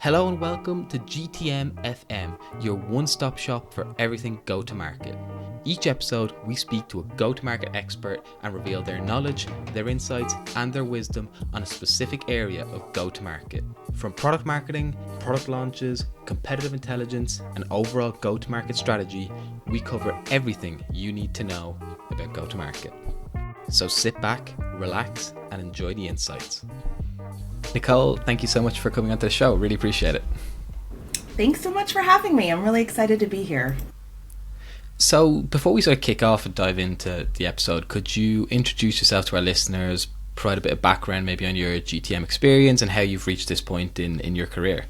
Hello and welcome to GTM-FM, your one-stop shop for everything go-to-market. Each episode, we speak to a go-to-market expert and reveal their knowledge, their insights, and their wisdom on a specific area of go-to-market. From product marketing, product launches, competitive intelligence, and overall go-to-market strategy, we cover everything you need to know about go-to-market. So sit back, relax, and enjoy the insights. Nicole, thank you so much for coming onto the show. Really appreciate it. Thanks so much for having me. I'm really excited to be here. So before we sort of kick off and dive into the episode, could you introduce yourself to our listeners, provide a bit of background maybe on your GTM experience and how you've reached this point in your career?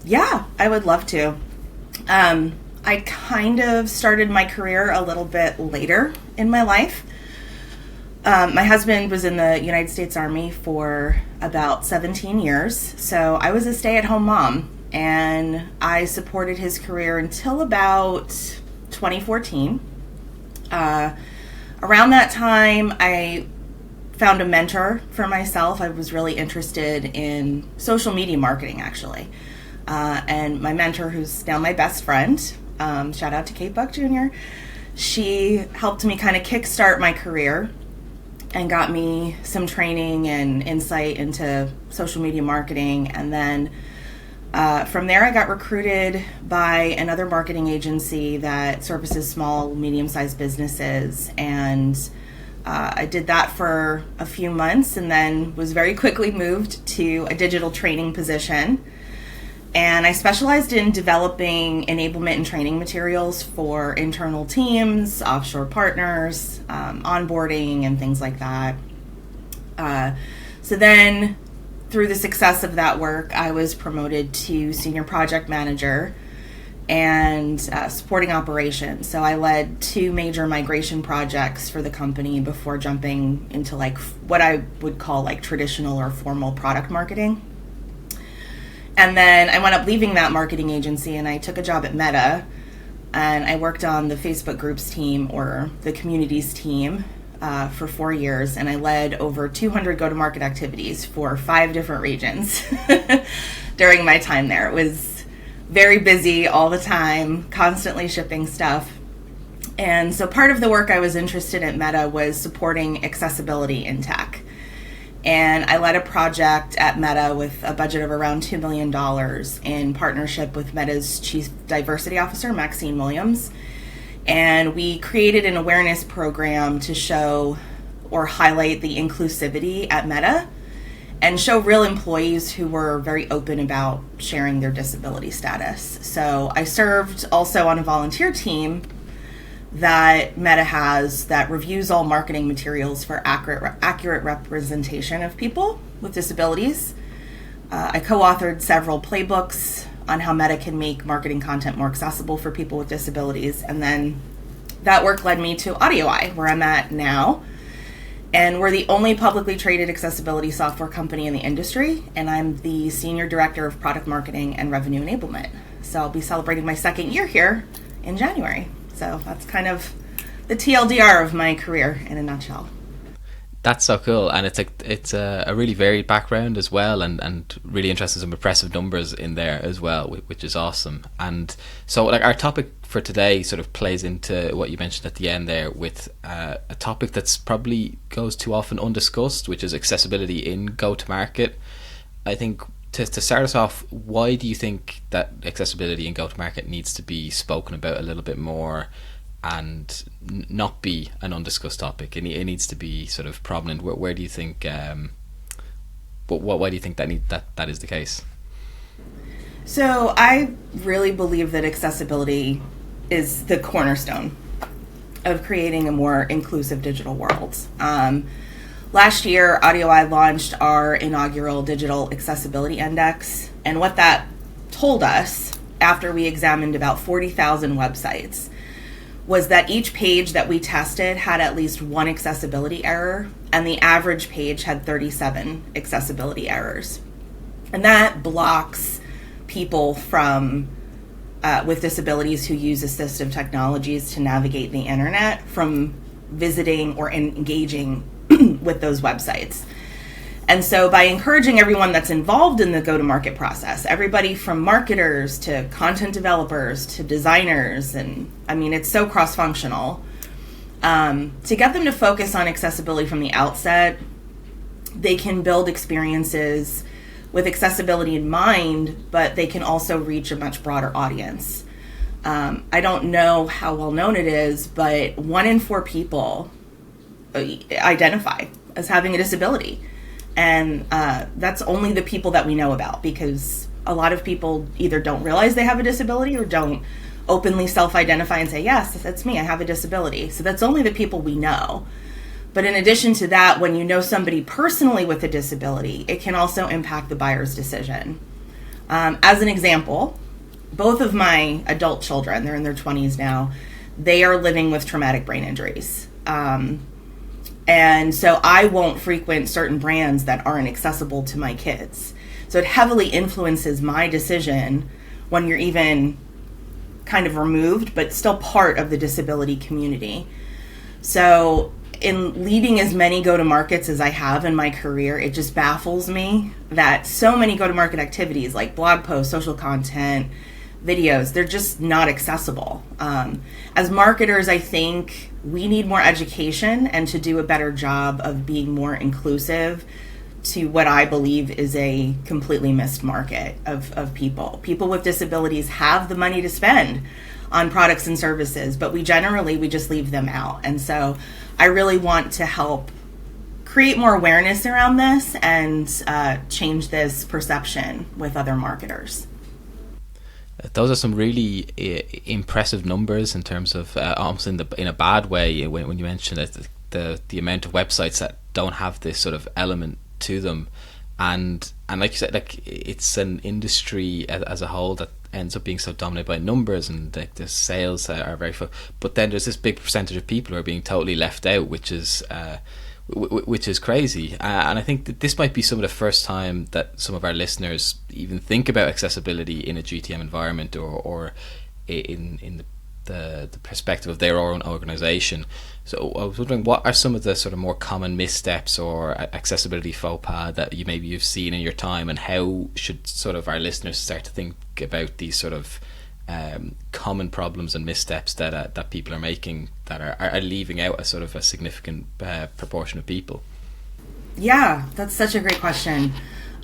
Yeah, I would love to. I kind of started my career a little bit later in my life. My husband was in the United States Army for about 17 years, so I was a stay-at-home mom, and I supported his career until about 2014. Around that time, I found a mentor for myself. I was really interested in social media marketing, actually. And my mentor, who's now my best friend, shout out to Kate Buck Jr., she helped me kind of kickstart my career and got me some training and insight into social media marketing. And then from there, I got recruited by another marketing agency that services small, medium-sized businesses. And I did that for a few months and then was very quickly moved to a digital training position. And I specialized in developing enablement and training materials for internal teams, offshore partners, onboarding, and things like that. So then, through the success of that work, I was promoted to senior project manager and supporting operations. So I led 2 major migration projects for the company before jumping into what I would call traditional or formal product marketing. And then I wound up leaving that marketing agency and I took a job at Meta, and I worked on the Facebook groups team or the communities team for 4 years, and I led over 200 go-to-market activities for 5 different regions during my time there. It was very busy all the time, constantly shipping stuff. And so part of the work I was interested in at Meta was supporting accessibility in tech. And I led a project at Meta with a budget of around $2 million in partnership with Meta's Chief Diversity Officer, Maxine Williams. And we created an awareness program to show or highlight the inclusivity at Meta and show real employees who were very open about sharing their disability status. So I served also on a volunteer team that Meta has that reviews all marketing materials for accurate representation of people with disabilities. I co-authored several playbooks on how Meta can make marketing content more accessible for people with disabilities. And then that work led me to AudioEye, where I'm at now. And we're the only publicly traded accessibility software company in the industry. And I'm the Senior Director of Product Marketing and Revenue Enablement. So I'll be celebrating my 2nd year here in January. So that's kind of the TLDR of my career in a nutshell. That's so cool, and it's a really varied background as well, and really interesting, some impressive numbers in there as well, which is awesome. And so our topic for today sort of plays into what you mentioned at the end there with a topic that's probably goes too often undiscussed, which is accessibility in go-to-market. I think to start us off, why do you think that accessibility in go-to-market needs to be spoken about a little bit more and not be an undiscussed topic? It needs to be sort of prominent. Where do you think? Why do you think that is the case? So I really believe that accessibility is the cornerstone of creating a more inclusive digital world. Last year, AudioEye launched our inaugural Digital Accessibility Index, and what that told us, after we examined about 40,000 websites, was that each page that we tested had at least 1 accessibility error, and the average page had 37 accessibility errors. And that blocks people from with disabilities who use assistive technologies to navigate the internet from visiting or engaging with those websites. And so by encouraging everyone that's involved in the go-to-market process, everybody from marketers to content developers to designers, and I mean, it's so cross-functional, to get them to focus on accessibility from the outset, they can build experiences with accessibility in mind, but they can also reach a much broader audience. I don't know how well known it is, but 1 in 4 people identify as having a disability. And that's only the people that we know about, because a lot of people either don't realize they have a disability or don't openly self-identify and say, yes, that's me, I have a disability. So that's only the people we know. But in addition to that, when you know somebody personally with a disability, it can also impact the buyer's decision. As an example, both of my adult children, they're in their 20s now, they are living with traumatic brain injuries. And so I won't frequent certain brands that aren't accessible to my kids. So it heavily influences my decision when you're even kind of removed, but still part of the disability community. So in leading as many go-to-markets as I have in my career, it just baffles me that so many go-to-market activities like blog posts, social content, videos, they're just not accessible. As marketers, I think we need more education and to do a better job of being more inclusive to what I believe is a completely missed market of people. People with disabilities have the money to spend on products and services, but we just leave them out. And so I really want to help create more awareness around this and change this perception with other marketers. Those are some really impressive numbers in terms of almost in a bad way when you mention it, the amount of websites that don't have this sort of element to them, and like you said, like it's an industry as a whole that ends up being so dominated by numbers, and like the sales are very but then there's this big percentage of people who are being totally left out, which is crazy. And I think that this might be some of the first time that some of our listeners even think about accessibility in a GTM environment or in the perspective of their own organization. So I was wondering, what are some of the sort of more common missteps or accessibility faux pas that you've seen in your time, and how should sort of our listeners start to think about these sort of common problems and missteps that people are making that are leaving out a sort of a significant proportion of people? Yeah, that's such a great question.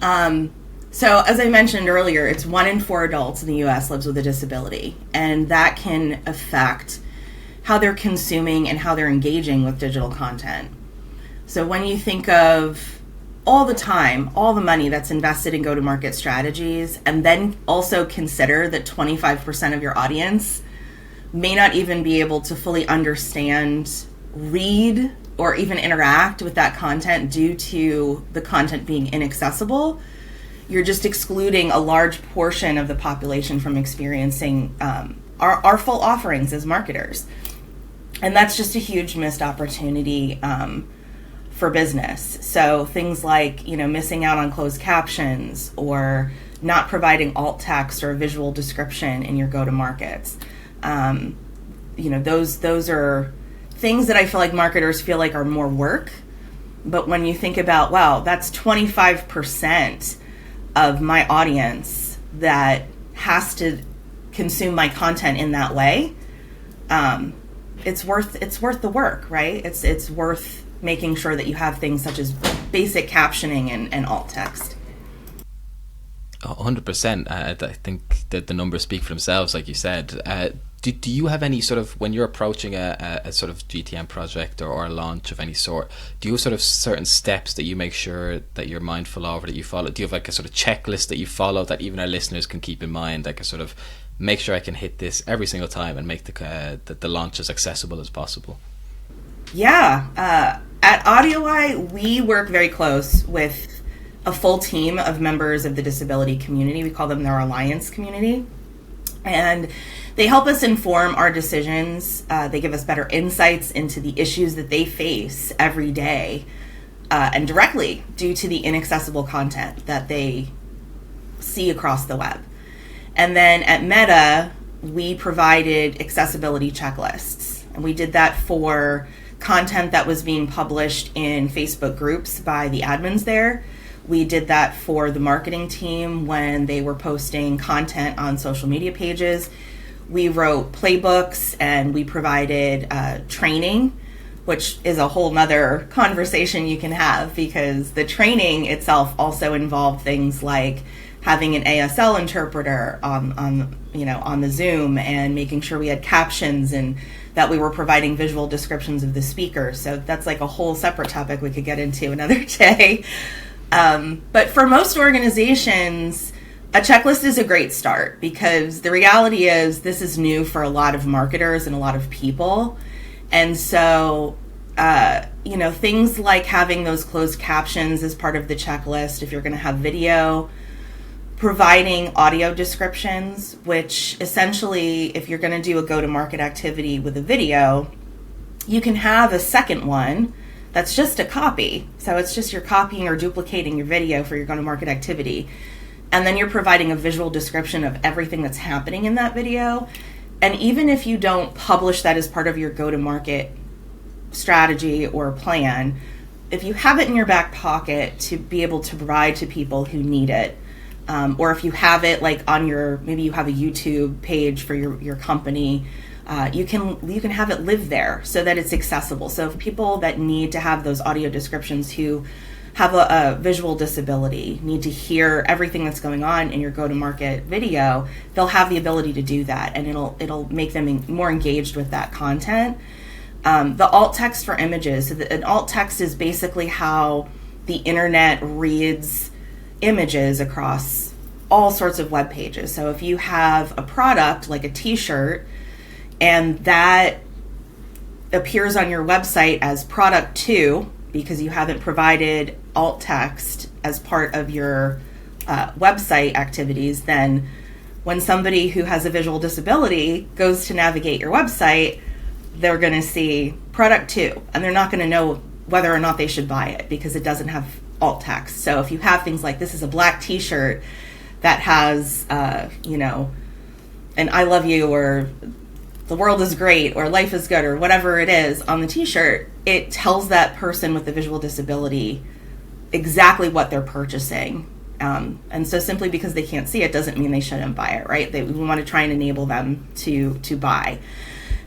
So as I mentioned earlier, it's 1 in 4 adults in the US lives with a disability, and that can affect how they're consuming and how they're engaging with digital content. So when you think of all the time, all the money that's invested in go-to-market strategies, and then also consider that 25% of your audience may not even be able to fully understand, read, or even interact with that content due to the content being inaccessible, you're just excluding a large portion of the population from experiencing our full offerings as marketers. And that's just a huge missed opportunity for business. So things like, missing out on closed captions or not providing alt text or a visual description in your go-to-markets. Those are things that I feel like marketers feel like are more work. But when you think about, wow, that's 25% of my audience that has to consume my content in that way, it's worth the work, right? It's worth making sure that you have things such as basic captioning and alt text. 100%. I think that the numbers speak for themselves, like you said. Do you have any sort of, when you're approaching a sort of GTM project or a launch of any sort, do you have sort of certain steps that you make sure that you're mindful of or that you follow? Do you have like a sort of checklist that you follow that even our listeners can keep in mind, like a sort of make sure I can hit this every single time and make the launch as accessible as possible? Yeah. At AudioEye, we work very close with a full team of members of the disability community. We call them their alliance community. And they help us inform our decisions. They give us better insights into the issues that they face every day and directly due to the inaccessible content that they see across the web. And then at Meta, we provided accessibility checklists. And we did that for content that was being published in Facebook groups by the admins there. We did that for the marketing team when they were posting content on social media pages. We wrote playbooks and we provided training, which is a whole nother conversation you can have, because the training itself also involved things like having an ASL interpreter on the Zoom, and making sure we had captions and that we were providing visual descriptions of the speakers. So that's like a whole separate topic we could get into another day. But for most organizations, a checklist is a great start, because the reality is this is new for a lot of marketers and a lot of people. And so, things like having those closed captions as part of the checklist, if you're going to have video, providing audio descriptions, which essentially, if you're going to do a go-to-market activity with a video, you can have a second one that's just a copy. So it's just you're copying or duplicating your video for your go-to-market activity. And then you're providing a visual description of everything that's happening in that video. And even if you don't publish that as part of your go-to-market strategy or plan, if you have it in your back pocket to be able to provide to people who need it, or if you have it like on maybe you have a YouTube page for your company, you can have it live there so that it's accessible. So if people that need to have those audio descriptions who have a visual disability need to hear everything that's going on in your go-to-market video, they'll have the ability to do that, and it'll make them more engaged with that content. The alt text for images. So an alt text is basically how the internet reads images across all sorts of web pages. So if you have a product like a t-shirt and that appears on your website as product 2 because you haven't provided alt text as part of your website activities, then when somebody who has a visual disability goes to navigate your website, they're going to see product 2, and they're not going to know whether or not they should buy it because it doesn't have alt text. So if you have things like, this is a black t-shirt that has, an I love you, or the world is great, or life is good, or whatever it is on the t-shirt, it tells that person with the visual disability exactly what they're purchasing. And so simply because they can't see it doesn't mean they shouldn't buy it, right? We want to try and enable them to buy.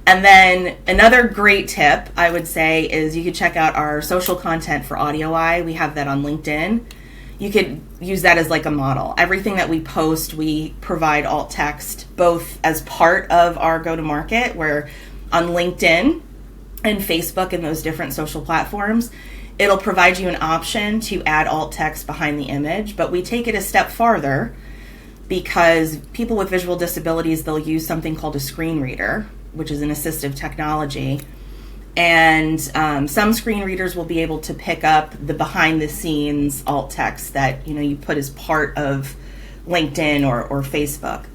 And then another great tip I would say is you could check out our social content for AudioEye. We have that on LinkedIn. You could use that as like a model. Everything that we post, we provide alt text both as part of our go-to-market, where on LinkedIn and Facebook and those different social platforms, it'll provide you an option to add alt text behind the image. But we take it a step farther, because people with visual disabilities, they'll use something called a screen reader, which is an assistive technology. And some screen readers will be able to pick up the behind the scenes alt text that you put as part of LinkedIn or Facebook.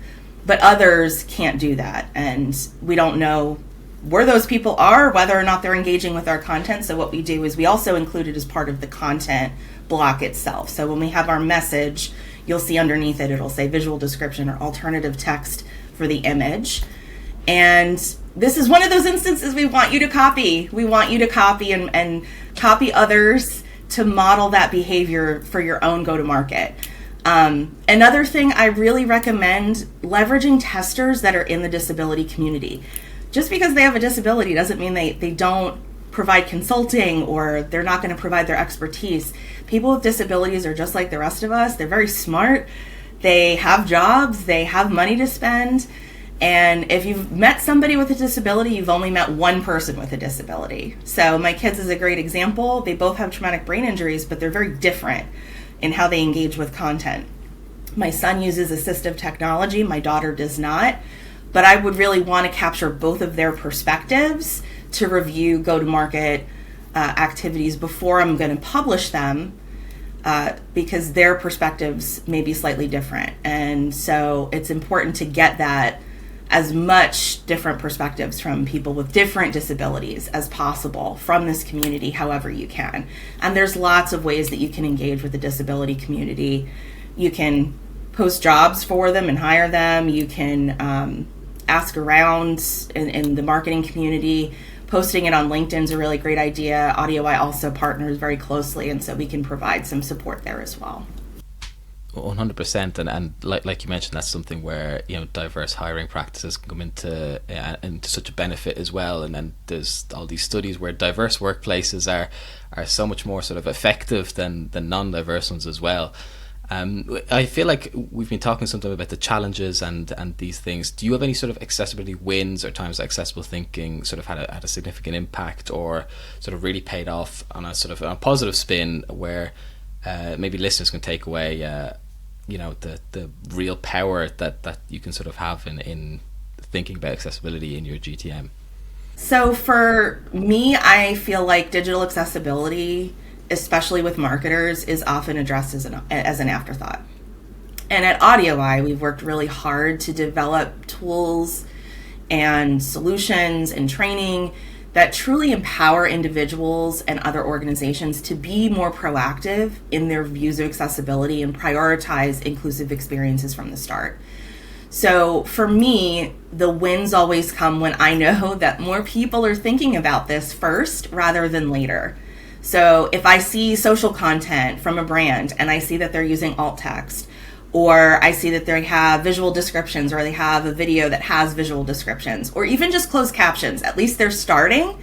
But others can't do that. And we don't know where those people are, whether or not they're engaging with our content. So what we do is we also include it as part of the content block itself. So when we have our message, you'll see underneath it, it'll say visual description or alternative text for the image. And this is one of those instances we want you to copy. We want you to copy and copy others to model that behavior for your own go-to-market. Another thing I really recommend, leveraging testers that are in the disability community. Just because they have a disability doesn't mean they don't provide consulting or they're not going to provide their expertise. People with disabilities are just like the rest of us. They're very smart. They have jobs. They have money to spend. And if you've met somebody with a disability, you've only met one person with a disability. So my kids is a great example. They both have traumatic brain injuries, but they're very different in how they engage with content. My son uses assistive technology. My daughter does not. But I would really want to capture both of their perspectives to review go-to-market activities before I'm going to publish them, because their perspectives may be slightly different. And so it's important to get that as much different perspectives from people with different disabilities as possible from this community, however you can. And there's lots of ways that you can engage with the disability community. You can post jobs for them and hire them. You can ask around in the marketing community, posting it on LinkedIn is a really great idea. AudioEye also partners very closely, and so we can provide some support there as well. 100%, and like you mentioned, that's something where diverse hiring practices can come into such a benefit as well. And then there's all these studies where diverse workplaces are so much more sort of effective than non-diverse ones as well. I feel like we've been talking sometimes about the challenges and these things. Do you have any sort of accessibility wins or times that accessible thinking sort of had a significant impact or sort of really paid off on a sort of a positive spin where maybe listeners can take away the real power that you can sort of have in thinking about accessibility in your GTM? So for me, I feel like digital accessibility, especially with marketers, is often addressed as an afterthought. And at AudioEye, we've worked really hard to develop tools and solutions and training that truly empower individuals and other organizations to be more proactive in their views of accessibility and prioritize inclusive experiences from the start. So for me, the wins always come when I know that more people are thinking about this first rather than later. So if I see social content from a brand and I see that they're using alt text, or I see that they have visual descriptions, or they have a video that has visual descriptions, or even just closed captions, at least they're starting.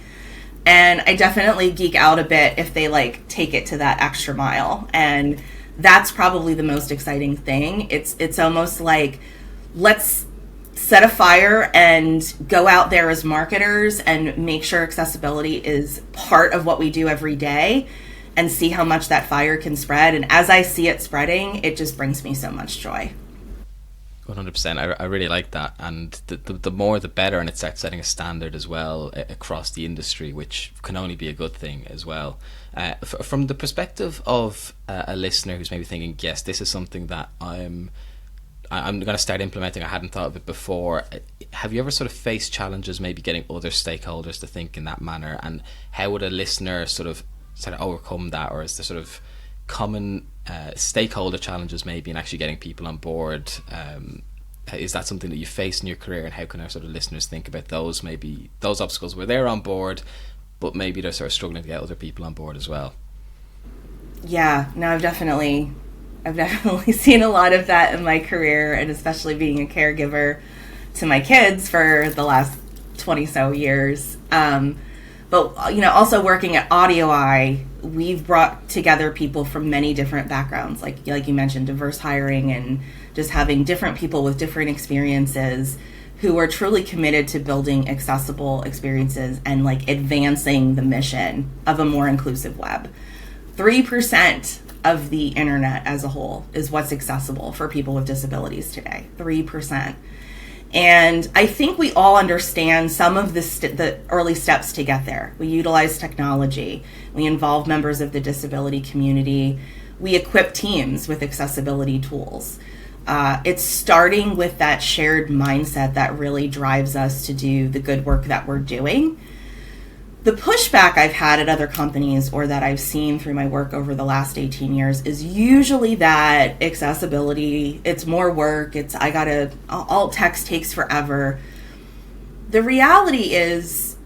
And I definitely geek out a bit if they take it to that extra mile. And that's probably the most exciting thing. It's almost like, let's set a fire and go out there as marketers and make sure accessibility is part of what we do every day, and see how much that fire can spread. And as I see it spreading, it just brings me so much joy. 100%. I really like that. And the more the better, and it starts setting a standard as well across the industry, which can only be a good thing as well. From the perspective of a listener who's maybe thinking, yes, this is something that I'm going to start implementing, I hadn't thought of it before. Have you ever sort of faced challenges maybe getting other stakeholders to think in that manner? And how would a listener sort of overcome that? Or is there sort of common stakeholder challenges maybe in actually getting people on board? Is that something that you face in your career, and how can our sort of listeners think about those obstacles where they're on board but maybe they're sort of struggling to get other people on board as well? Yeah, no, I've definitely seen a lot of that in my career, and especially being a caregiver to my kids for the last 20 so years. But also working at AudioEye, we've brought together people from many different backgrounds, like you mentioned, diverse hiring, and just having different people with different experiences who are truly committed to building accessible experiences and advancing the mission of a more inclusive web. 3% of the internet as a whole is what's accessible for people with disabilities today. 3%. And I think we all understand some of the early steps to get there. We utilize technology. We involve members of the disability community. We equip teams with accessibility tools. It's starting with that shared mindset that really drives us to do the good work that we're doing. The pushback I've had at other companies, or that I've seen through my work over the last 18 years, is usually that accessibility, it's more work, alt text takes forever. The reality is,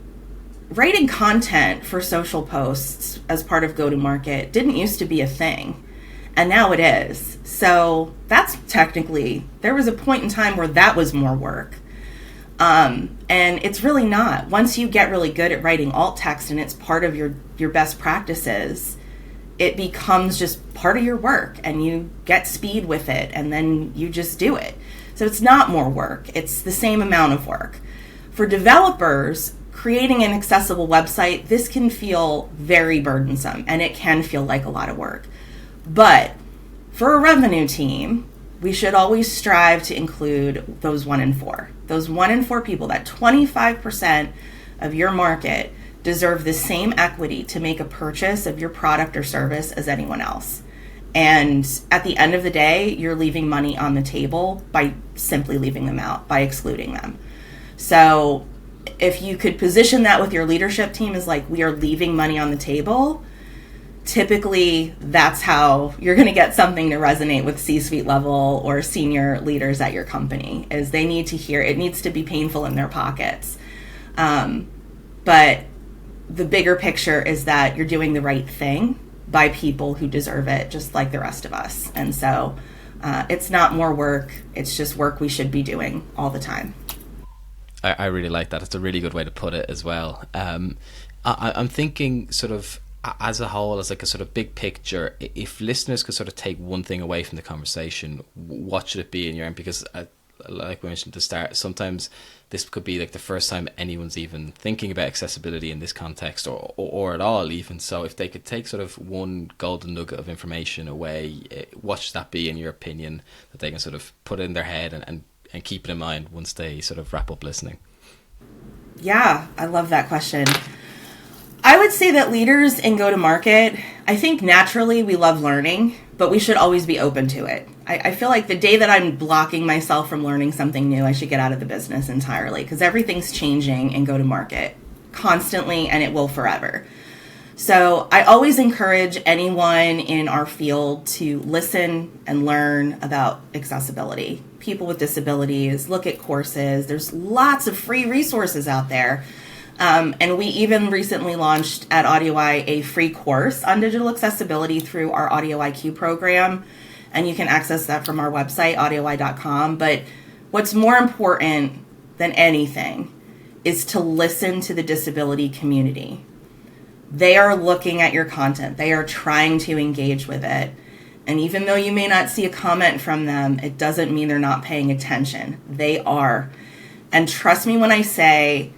writing content for social posts as part of go-to-market didn't used to be a thing, and now it is. So that's technically, there was a point in time where that was more work. And it's really not. Once you get really good at writing alt text and it's part of your best practices, it becomes just part of your work, and you get speed with it, and then you just do it. So it's not more work. It's the same amount of work. For developers, creating an accessible website, this can feel very burdensome, and it can feel like a lot of work. But for a revenue team, we should always strive to include those 1 in 4. Those 1 in 4 people, that 25% of your market, deserve the same equity to make a purchase of your product or service as anyone else. And at the end of the day, you're leaving money on the table by simply leaving them out, by excluding them. So if you could position that with your leadership team as we are leaving money on the table, typically that's how you're going to get something to resonate with C-suite level or senior leaders at your company, is they need to hear, it needs to be painful in their pockets. But the bigger picture is that you're doing the right thing by people who deserve it, just like the rest of us. And so it's not more work. It's just work we should be doing all the time. I really like that. It's a really good way to put it as well. I'm thinking sort of as a whole, as like a sort of big picture, if listeners could sort of take one thing away from the conversation, what should it be in your end? Because like we mentioned at the start, sometimes this could be like the first time anyone's even thinking about accessibility in this context or at all even. So if they could take sort of one golden nugget of information away, what should that be in your opinion, that they can sort of put in their head and keep it in mind once they sort of wrap up listening? Yeah, I love that question. I would say that leaders in go-to-market, I think naturally we love learning, but we should always be open to it. I feel like the day that I'm blocking myself from learning something new, I should get out of the business entirely, because everything's changing in go-to-market constantly, and it will forever. So I always encourage anyone in our field to listen and learn about accessibility. People with disabilities, look at courses. There's lots of free resources out there. And we even recently launched at AudioEye a free course on digital accessibility through our Audio IQ program. And you can access that from our website, audioeye.com. But what's more important than anything is to listen to the disability community. They are looking at your content. They are trying to engage with it. And even though you may not see a comment from them, it doesn't mean they're not paying attention. They are. And trust me when I say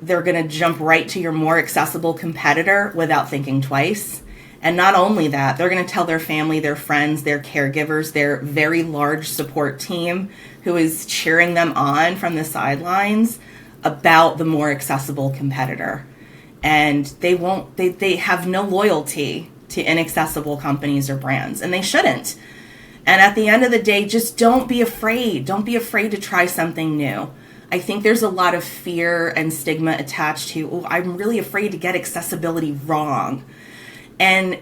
they're going to jump right to your more accessible competitor without thinking twice. And not only that, they're going to tell their family, their friends, their caregivers, their very large support team who is cheering them on from the sidelines about the more accessible competitor. And they have no loyalty to inaccessible companies or brands, and they shouldn't. And at the end of the day, just don't be afraid. Don't be afraid to try something new. I think there's a lot of fear and stigma attached to, I'm really afraid to get accessibility wrong. And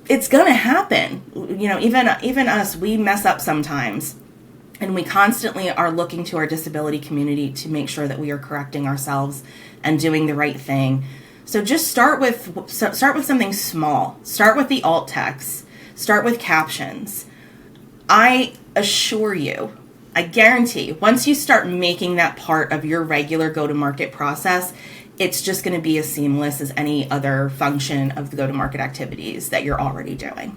it's going to happen. You know, even us, we mess up sometimes. And we constantly are looking to our disability community to make sure that we are correcting ourselves and doing the right thing. So just start with something small. Start with the alt text. Start with captions. I assure you, I guarantee, once you start making that part of your regular go-to-market process, it's just going to be as seamless as any other function of the go-to-market activities that you're already doing.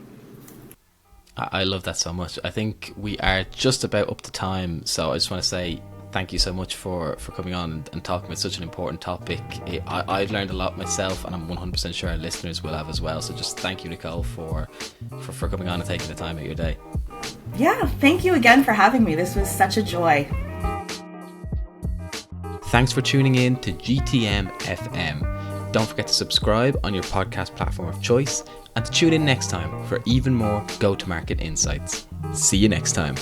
I love that so much. I think we are just about up to time, so I just want to say thank you so much for coming on and talking about such an important topic. I've learned a lot myself, and I'm 100% sure our listeners will have as well. So just thank you, Nicole, for coming on and taking the time out of your day. Yeah, thank you again for having me. This was such a joy. Thanks for tuning in to GTM-FM. Don't forget to subscribe on your podcast platform of choice and to tune in next time for even more go-to-market insights. See you next time.